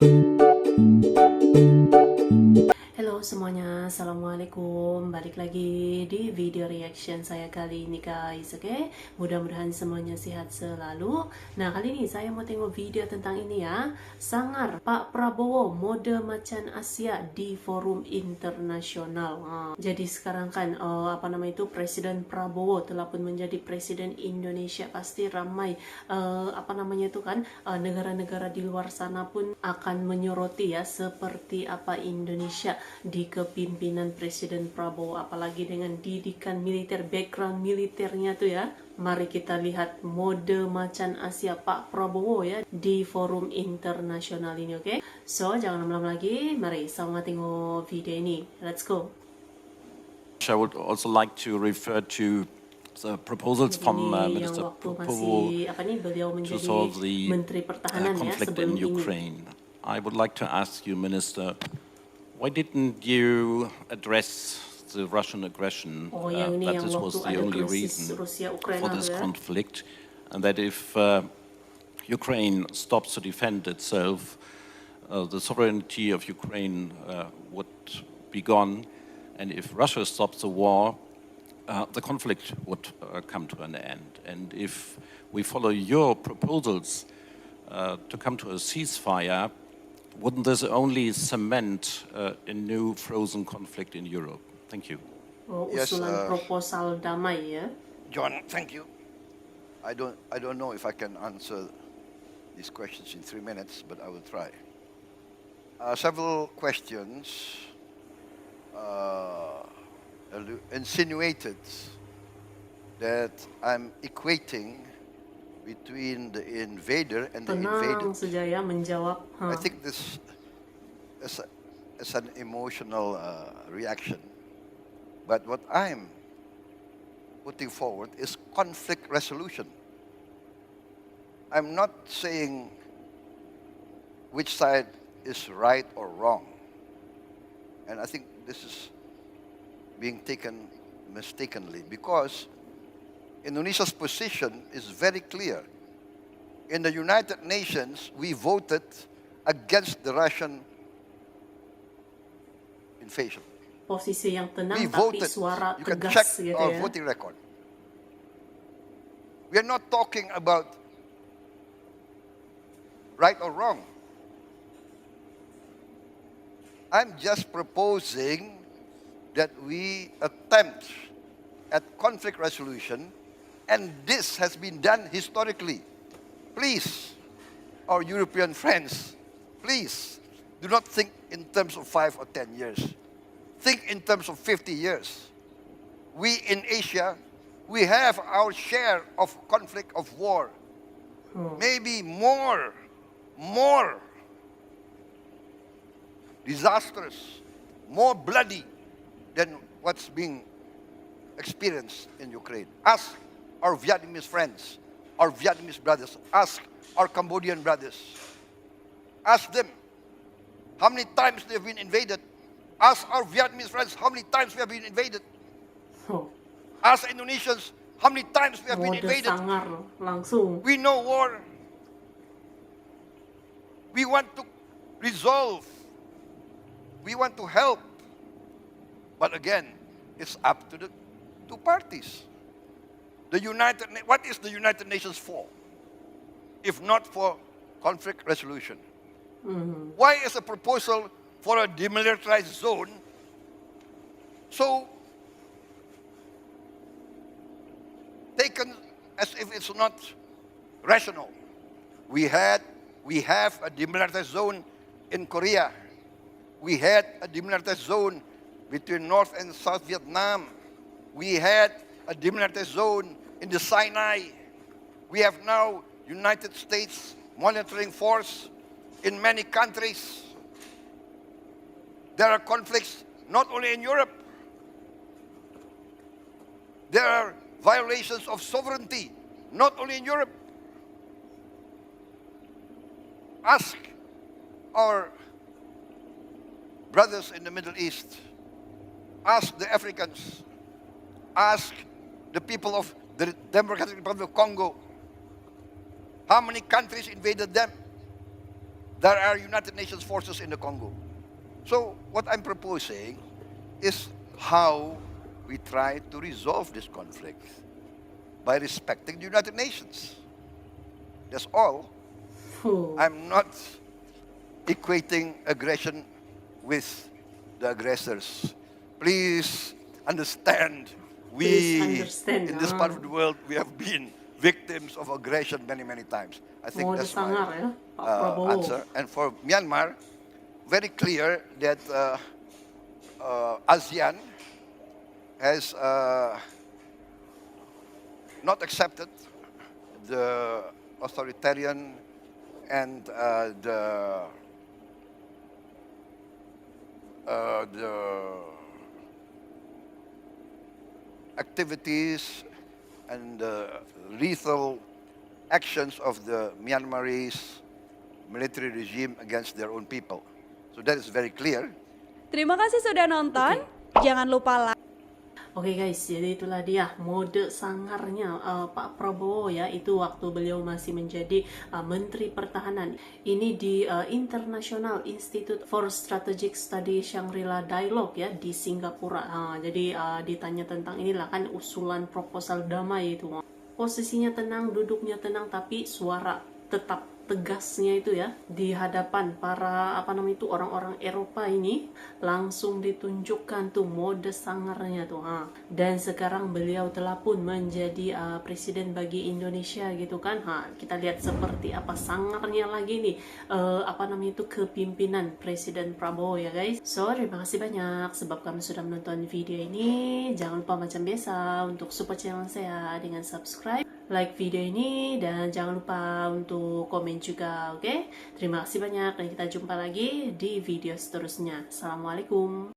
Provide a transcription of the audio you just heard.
Halo semuanya, Assalamualaikum. Balik lagi di video reaction saya kali ini guys, oke? Mudah-mudahan semuanya sehat selalu. Nah, kali ini saya mau tengok video tentang ini ya. Sangar, Pak Prabowo mode Macan Asia di forum internasional. Jadi sekarang kan Presiden Prabowo telah pun menjadi Presiden Indonesia. Pasti ramai negara-negara di luar sana pun akan menyoroti ya seperti apa Indonesia di kepimpinan Presiden Prabowo, apalagi dengan didikan militer, background militernya tuh ya. Mari kita lihat mode Macan Asia Pak Prabowo ya di forum internasional ini, oke? So, jangan lama-lama lagi, mari sama tengok video ini. Let's go. I would also like to refer to the proposals from Minister Prabowo to solve the conflict in Ukraine. I would like to ask you, Minister, why didn't you address the Russian aggression, that this was the only reason for this conflict, and that if Ukraine stops to defend itself, the sovereignty of Ukraine would be gone, and if Russia stops the war, the conflict would come to an end. And if we follow your proposals to come to a ceasefire, wouldn't this only cement a new frozen conflict in Europe? Thank you. Usulan proposal Damai ya. John, thank you. I don't know if I can answer these questions in 3 minutes, but I will try. Several questions insinuated that I'm equating between the invader and the invaded. I think this is an emotional reaction. But what I'm putting forward is conflict resolution. I'm not saying which side is right or wrong. And I think this is being taken mistakenly, because Indonesia's position is very clear. In the United Nations, we voted against the Russian invasion. Posisi yang tenang We tapi voted. suara You can tegas check gitu our ya. voting record. We are not talking about right or wrong. I'm just proposing that we attempt at conflict resolution, and this has been done historically. Please, our European friends, please do not think in terms of 5 or 10 years. Think in terms of 50 years. We in Asia, we have our share of conflict, of war. Maybe more disastrous, more bloody than what's being experienced in Ukraine. Ask our Vietnamese friends, our Vietnamese brothers. Ask our Cambodian brothers. Ask them how many times they've been invaded. Ask our Vietnamese friends how many times we have been invaded. Ask Indonesians how many times we have been invaded. Sangar, Langsung. We know war. We want to resolve. We want to help. But again, it's up to the two parties. What is the United Nations for, if not for conflict resolution? Why is a proposal for a demilitarized zone so taken as if it's not rational? We have a demilitarized zone in Korea. We had a demilitarized zone between North and South Vietnam. We had a demilitarized zone in the Sinai. We have now United States monitoring force in many countries. There are conflicts not only in Europe. There are violations of sovereignty not only in Europe. Ask our brothers in the Middle East. Ask the Africans. Ask the people of the Democratic Republic of Congo. How many countries invaded them? There are United Nations forces in the Congo. So what I'm proposing is how we try to resolve this conflict by respecting the United Nations. That's all. I'm not equating aggression with the aggressors. Please understand, in this part of the world, we have been victims of aggression many, many times. I think that's my answer. And for Myanmar, very clear that ASEAN has not accepted the authoritarian and the activities and the lethal actions of the Myanmarese military regime against their own people. So that is very clear. Terima kasih sudah nonton. Jangan lupa like. Oke guys, jadi itulah dia mode sangarnya Pak Prabowo ya, itu waktu beliau masih menjadi Menteri Pertahanan. Ini di International Institute for Strategic Study Shangri-La Dialogue ya di Singapura. Jadi ditanya tentang inilah kan usulan proposal damai itu. Posisinya tenang, duduknya tenang, tapi suara tetap tegasnya itu ya di hadapan para orang-orang Eropa ini langsung ditunjukkan tuh mode sangarnya tuh. Dan sekarang beliau telah pun menjadi presiden bagi Indonesia gitu kan. Kita lihat seperti apa sangarnya lagi nih kepimpinan Presiden Prabowo ya guys. So terima kasih banyak sebab kamu sudah menonton video ini. Jangan lupa macam biasa untuk support channel saya dengan subscribe, like video ini, dan jangan lupa untuk komen juga, oke? Terima kasih banyak dan kita jumpa lagi di video seterusnya. Assalamualaikum.